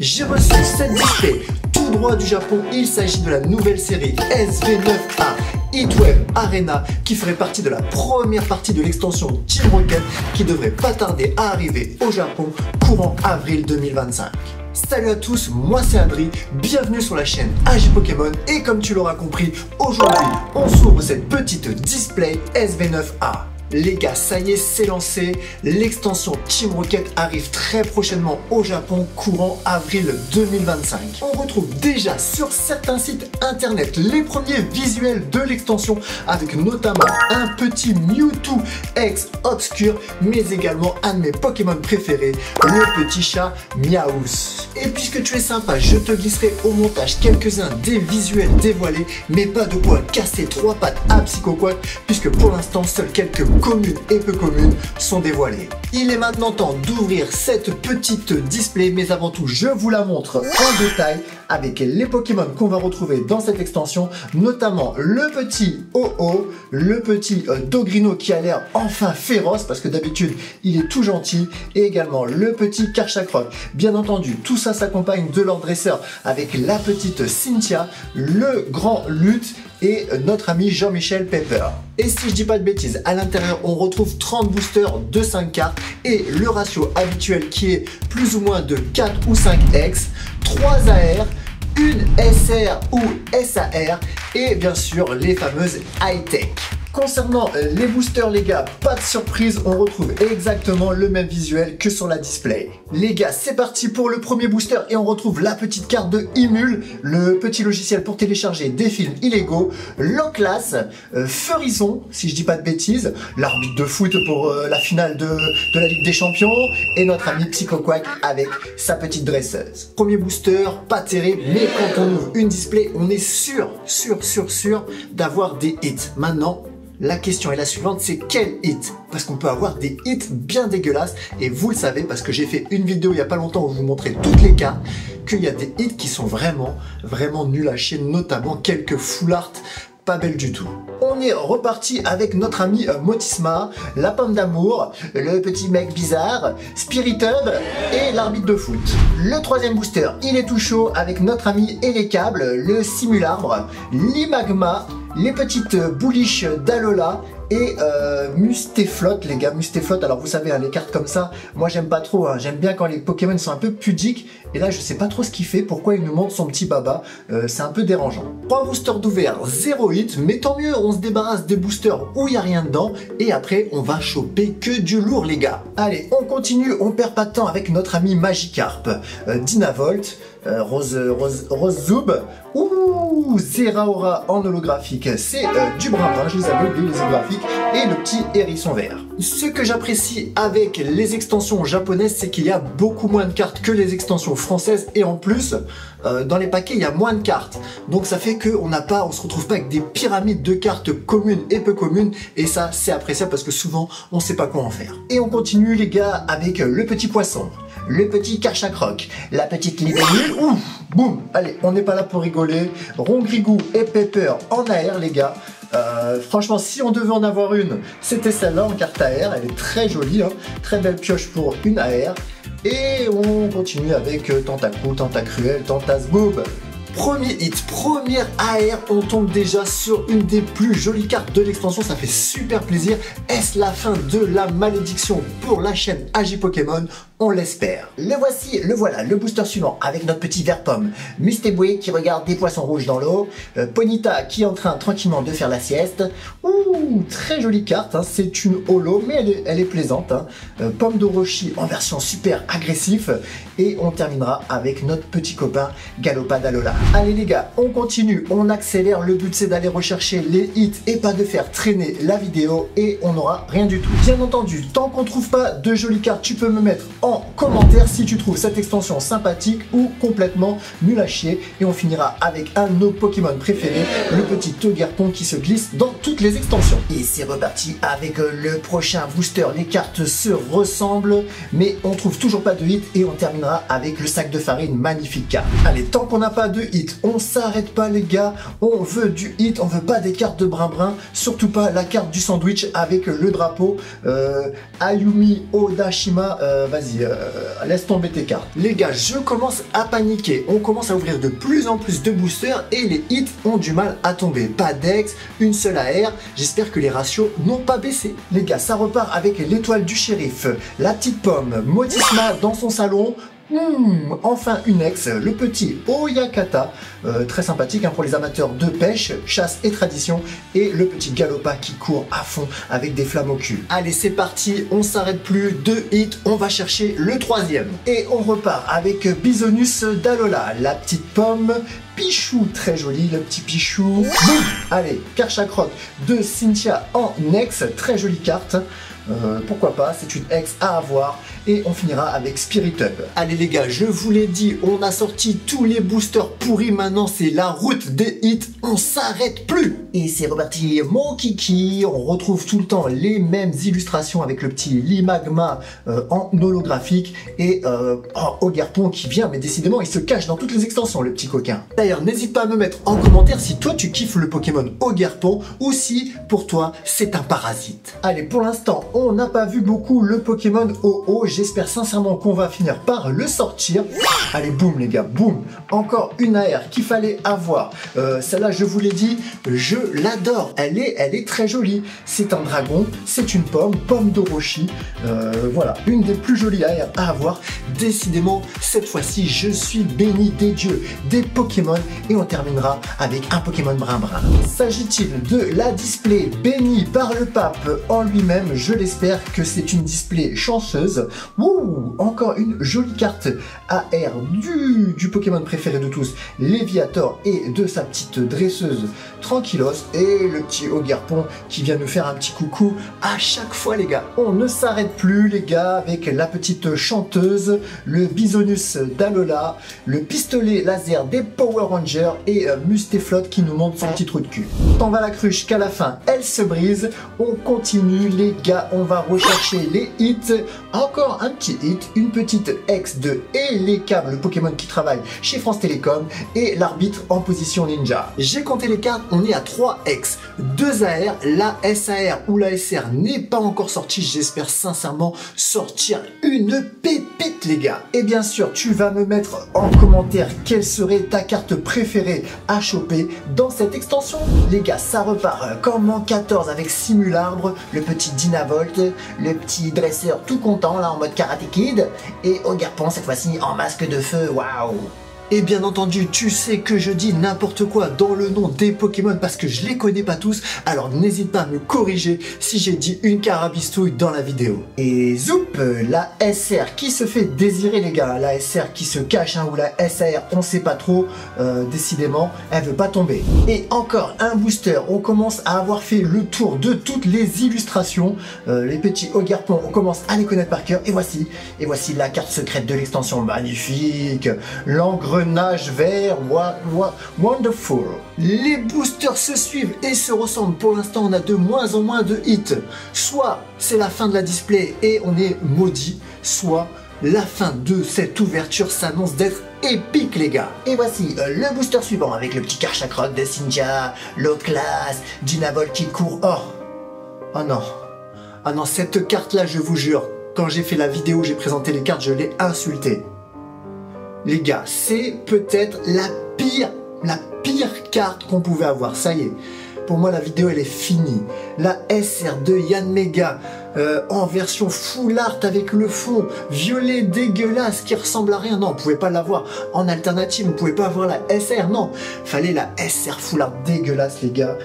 J'ai reçu cette display tout droit du Japon. Il s'agit de la nouvelle série SV9A Heatwave Arena qui ferait partie de la première partie de l'extension Team Rocket qui devrait pas tarder à arriver au Japon courant avril 2025. Salut à tous, moi c'est Adri, bienvenue sur la chaîne AG Pokémon et comme tu l'auras compris, aujourd'hui on s'ouvre cette petite display SV9A. Les gars, ça y est, c'est lancé, l'extension Team Rocket arrive très prochainement au Japon courant avril 2025. On retrouve déjà sur certains sites internet les premiers visuels de l'extension avec notamment un petit Mewtwo ex obscur mais également un de mes Pokémon préférés, le petit chat Miaous. Et puisque tu es sympa, je te glisserai au montage quelques-uns des visuels dévoilés mais pas de quoi casser trois pattes à Psychoquack puisque pour l'instant seuls quelques communes et peu communes sont dévoilées. Il est maintenant temps d'ouvrir cette petite display, mais avant tout je vous la montre en détail avec les Pokémon qu'on va retrouver dans cette extension, notamment le petit Ho-Oh, le petit Dogrino qui a l'air enfin féroce parce que d'habitude il est tout gentil, et également le petit Karchakroc. Bien entendu tout ça s'accompagne de leur dresseur avec la petite Cynthia, le grand Lutte et notre ami Jean-Michel Pepper. Et si je dis pas de bêtises, à l'intérieur on retrouve 30 boosters de 5 cartes et le ratio habituel qui est plus ou moins de 4 ou 5 X, 3 AR, une SR ou SAR et bien sûr les fameuses high-tech. Concernant les boosters les gars, pas de surprise, on retrouve exactement le même visuel que sur la display. Les gars, c'est parti pour le premier booster et on retrouve la petite carte de Imul, le petit logiciel pour télécharger des films illégaux, Loclas, Furison, si je dis pas de bêtises, l'arbitre de foot pour la finale de la Ligue des Champions et notre ami Psychoquack avec sa petite dresseuse. Premier booster, pas terrible, mais quand on ouvre une display, on est sûr d'avoir des hits. Maintenant, la question est la suivante, c'est quel hit? Parce qu'on peut avoir des hits bien dégueulasses et vous le savez parce que j'ai fait une vidéo il n'y a pas longtemps où je vous montrais toutes les cartes qu'il y a des hits qui sont vraiment nuls à chier, notamment quelques full art pas belles du tout. On est reparti avec notre ami Motisma, la pomme d'amour, le petit mec bizarre, Spiritomb et l'arbitre de foot. Le troisième booster, il est tout chaud avec notre ami et les câbles, le simularbre, l'imagma, les petites bouliches d'Alola et Mustéflotte les gars, Mustéflotte. Alors vous savez hein, les cartes comme ça, moi j'aime pas trop, hein. J'aime bien quand les Pokémon sont un peu pudiques et là je sais pas trop ce qu'il fait, pourquoi il nous montre son petit baba, c'est un peu dérangeant. 3 boosters d'ouvert, 0 hit, mais tant mieux, on se débarrasse des boosters où il n'y a rien dedans et après on va choper que du lourd les gars. Allez, on continue, on perd pas de temps avec notre ami Magikarp, Dynavolt, Rosezoub, ouh, Zeraora en holographique, c'est du brin-brin, je les avais oubliés les holographiques, et le petit hérisson vert. Ce que j'apprécie avec les extensions japonaises, c'est qu'il y a beaucoup moins de cartes que les extensions françaises, et en plus, dans les paquets, il y a moins de cartes. Donc ça fait qu'on on se retrouve pas avec des pyramides de cartes communes et peu communes, et ça, c'est appréciable parce que souvent, on sait pas quoi en faire. Et on continue les gars avec le petit poisson, le petit Karchakroc, la petite libellule, ouf, boum, allez, on n'est pas là pour rigoler, Rongrigou et Pepper en AR les gars. Franchement, si on devait en avoir une, c'était celle-là en carte AR, elle est très jolie, hein, très belle pioche pour une AR. Et on continue avec Tentacruel, Tentacruel, Tantasboob. Premier hit, première AR, on tombe déjà sur une des plus jolies cartes de l'extension, ça fait super plaisir. Est-ce la fin de la malédiction pour la chaîne AG Pokémon? On l'espère. Le voici, le voilà, le booster suivant avec notre petit vert pomme. Mustéboué qui regarde des poissons rouges dans l'eau. Ponyta qui est en train tranquillement de faire la sieste. Ouh, très jolie carte, hein. C'est une holo, mais elle est plaisante. Hein. Pomme de Roshi en version super agressif. Et on terminera avec notre petit copain Galopade Alola. Allez les gars, on continue, on accélère. Le but c'est d'aller rechercher les hits et pas de faire traîner la vidéo et on n'aura rien du tout. Bien entendu, tant qu'on trouve pas de jolies cartes, tu peux me mettre en commentaire si tu trouves cette extension sympathique ou complètement nul à chier. Et on finira avec un de nos Pokémon préférés, le petit Togearpon qui se glisse dans toutes les extensions. Et c'est reparti avec le prochain booster. Les cartes se ressemblent, mais on trouve toujours pas de hit et on terminera avec le sac de farine, magnifique carte. Allez, tant qu'on n'a pas de hit, on s'arrête pas les gars, on veut du hit, on veut pas des cartes de brin-brin, surtout pas la carte du sandwich avec le drapeau Ayumi Odashima, vas-y, laisse tomber tes cartes. Les gars, je commence à paniquer. On commence à ouvrir de plus en plus de boosters et les hits ont du mal à tomber. Pas d'ex, une seule AR. J'espère que les ratios n'ont pas baissé. Les gars, ça repart avec l'étoile du shérif, la petite pomme, Modisma dans son salon. Enfin une ex, le petit Oyakata, très sympathique pour les amateurs de pêche, chasse et tradition, et le petit Galopa qui court à fond avec des flammes au cul. Allez, c'est parti, on s'arrête plus, 2 hits, on va chercher le 3e. Et on repart avec Bisonus d'Alola, la petite pomme, Pichou, très joli, le petit Pichou. Allez, Karchakrot de Cynthia en ex, très jolie carte. Pourquoi pas, c'est une ex à avoir. Et on finira avec Spirit Up. Allez les gars, je vous l'ai dit, on a sorti tous les boosters pourris. Maintenant c'est la route des hits, on s'arrête plus. Et c'est reparti, mon kiki. On retrouve tout le temps les mêmes illustrations avec le petit Limagma en holographique. Et Ogerpon qui vient, mais décidément il se cache dans toutes les extensions, le petit coquin. D'ailleurs, n'hésite pas à me mettre en commentaire si toi tu kiffes le Pokémon Ogerpon ou si pour toi c'est un parasite. Allez, pour l'instant on n'a pas vu beaucoup le Pokémon OO. J'espère sincèrement qu'on va finir par le sortir. Allez, boum les gars, boum. Encore une AR qu'il fallait avoir. Celle-là, je vous l'ai dit, je l'adore. Elle est très jolie. C'est un dragon, c'est une pomme, pomme d'Orochi. Voilà, une des plus jolies AR à avoir. Décidément, cette fois-ci, je suis béni des dieux, des Pokémon. Et on terminera avec un Pokémon brin-brin. S'agit-il de la display bénie par le pape en lui-même? Je l'espère que c'est une display chanceuse. Ouh, encore une jolie carte AR du Pokémon préféré de tous, Léviator, et de sa petite dresseuse Tranquillos, et le petit Ogerpon qui vient nous faire un petit coucou à chaque fois les gars. On ne s'arrête plus les gars avec la petite chanteuse, le Bisonus d'Alola, le pistolet laser des Power Rangers et Mustéflotte qui nous montre son petit trou de cul. Tant va la cruche qu'à la fin elle se brise. On continue les gars, on va rechercher les hits. Encore un petit hit, une petite ex de et les câbles Pokémon qui travaillent chez France Télécom et l'arbitre en position ninja. J'ai compté les cartes, on est à 3 ex, 2 AR, la SAR ou la SR n'est pas encore sortie, j'espère sincèrement sortir une pépite les gars. Et bien sûr, tu vas me mettre en commentaire quelle serait ta carte préférée à choper dans cette extension. Les gars, ça repart comme en 14 avec Simularbre, le petit Dynavolt, le petit dresseur tout content là en mode Karate Kid, et Ogerpon cette fois-ci en masque de feu, waouh. Et bien entendu, tu sais que je dis n'importe quoi dans le nom des Pokémon parce que je les connais pas tous, alors n'hésite pas à me corriger si j'ai dit une carabistouille dans la vidéo. Et zoup, la SR qui se fait désirer les gars, la SR qui se cache ou la SAR, on sait pas trop, décidément, elle veut pas tomber. Et encore un booster, on commence à avoir fait le tour de toutes les illustrations, les petits Ogerpon, on commence à les connaître par cœur, et voici la carte secrète de l'extension, magnifique, l'engrenage vert, wonderful. Les boosters se suivent et se ressemblent. Pour l'instant, on a de moins en moins de hits. Soit c'est la fin de la display et on est maudit, soit la fin de cette ouverture s'annonce d'être épique les gars. Et voici le booster suivant avec le petit Karchakrot de Cynthia, l'autre classe, Dynavolt qui court. Oh non. Ah non, cette carte là, je vous jure, quand j'ai fait la vidéo, j'ai présenté les cartes, je l'ai insulté. Les gars, c'est peut-être la pire carte qu'on pouvait avoir. Ça y est, pour moi la vidéo elle est finie. La SR de Yanmega en version full art avec le fond violet dégueulasse qui ressemble à rien. Non, on pouvait pas l'avoir en alternative, on pouvait pas avoir la SR, non. Fallait la SR full art dégueulasse les gars.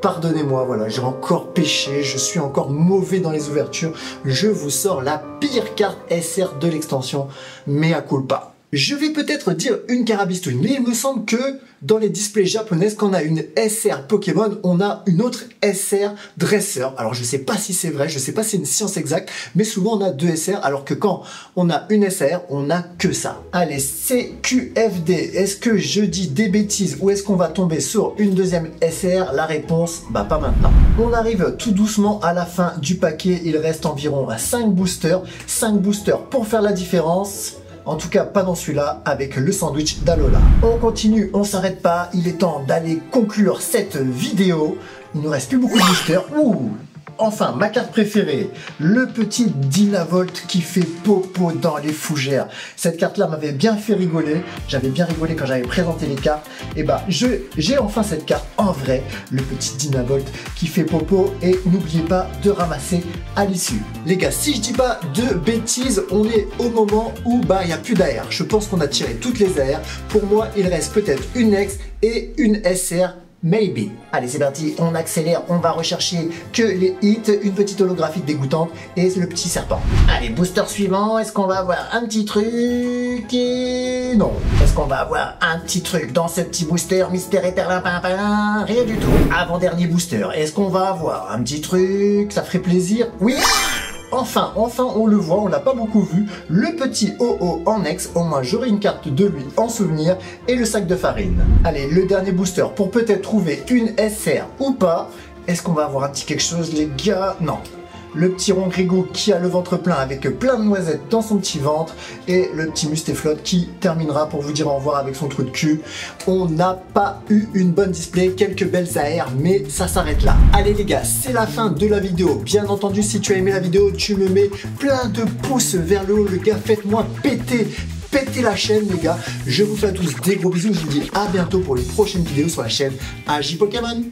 Pardonnez-moi, voilà, j'ai encore péché, je suis encore mauvais dans les ouvertures. Je vous sors la pire carte SR de l'extension, mea culpa. Je vais peut-être dire une carabistouille, mais il me semble que dans les displays japonaises, quand on a une SR Pokémon, on a une autre SR dresseur. Alors je sais pas si c'est vrai, je sais pas si c'est une science exacte, mais souvent on a 2 SR, alors que quand on a une SR, on n'a que ça. Allez, CQFD, est-ce que je dis des bêtises ou est-ce qu'on va tomber sur une deuxième SR? La réponse, bah pas maintenant. On arrive tout doucement à la fin du paquet, il reste environ 5 boosters pour faire la différence. En tout cas, pas dans celui-là, avec le sandwich d'Alola. On continue, on s'arrête pas. Il est temps d'aller conclure cette vidéo. Il nous reste plus beaucoup de boosters. Ouh, enfin, ma carte préférée, le petit Dynavolt qui fait popo dans les fougères. Cette carte-là m'avait bien fait rigoler. J'avais bien rigolé quand j'avais présenté les cartes. Et bah, j'ai enfin cette carte en vrai, le petit Dynavolt qui fait popo. Et n'oubliez pas de ramasser à l'issue. Les gars, si je dis pas de bêtises, on est au moment où bah il n'y a plus d'AR. Je pense qu'on a tiré toutes les AR. Pour moi, il reste peut-être une X et une SR. Maybe. Allez, c'est parti, on accélère, on va rechercher que les hits, une petite holographique dégoûtante et le petit serpent. Allez, booster suivant, est-ce qu'on va avoir un petit truc et... non. Est-ce qu'on va avoir un petit truc dans ce petit booster, mystère et perlimpinpin? Rien du tout. Avant-dernier booster, est-ce qu'on va avoir un petit truc? Ça ferait plaisir? Oui! Enfin, on le voit, on l'a pas beaucoup vu, le petit OO en ex, au moins j'aurai une carte de lui en souvenir, et le sac de farine. Allez, le dernier booster pour peut-être trouver une SR ou pas. Est-ce qu'on va avoir un petit quelque chose, les gars? Non. Le petit Ronggrigo qui a le ventre plein avec plein de noisettes dans son petit ventre, et le petit Mustéflotte qui terminera pour vous dire au revoir avec son trou de cul. On n'a pas eu une bonne display, quelques belles AR, mais ça s'arrête là. Allez les gars, c'est la fin de la vidéo. Bien entendu, si tu as aimé la vidéo, tu me mets plein de pouces vers le haut, les gars, faites-moi péter la chaîne les gars. Je vous fais à tous des gros bisous, je vous dis à bientôt pour les prochaines vidéos sur la chaîne AJ Pokémon.